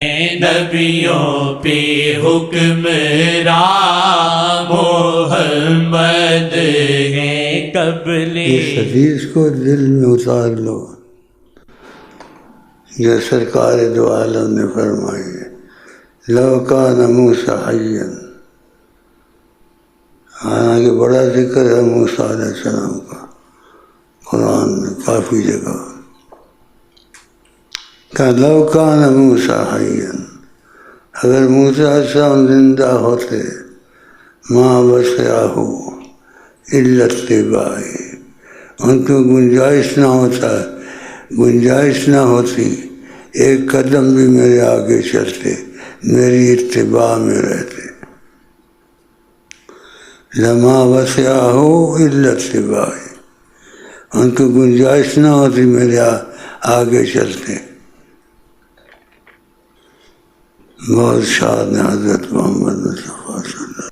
نبیوں پہ حکمراں محمد ہے قبل۔ اس حدیث کو دل میں اتار لو جو سرکار دو عالم نے فرمائی ہے، لو کان موسیٰ حیا، حالانکہ بڑا ذکر ہے موسیٰ علیہ السلام کا قرآن میں کافی جگہ، کہ لو کان موسیٰ حیا، اگر موسیٰ علیہ السلام زندہ ہوتے، ما وسعہ الا اتباعی، ان کو گنجائش نہ ہوتی ایک قدم بھی میرے آگے چلتے، میری اتباع میں رہتے، لما وسعہ الا اتباعی، ان کو گنجائش نہ ہوتی میرے آگے چلتے۔ بہت شاد ہے حضرت محمد مصطفیٰ صلی اللہ علیہ وسلم۔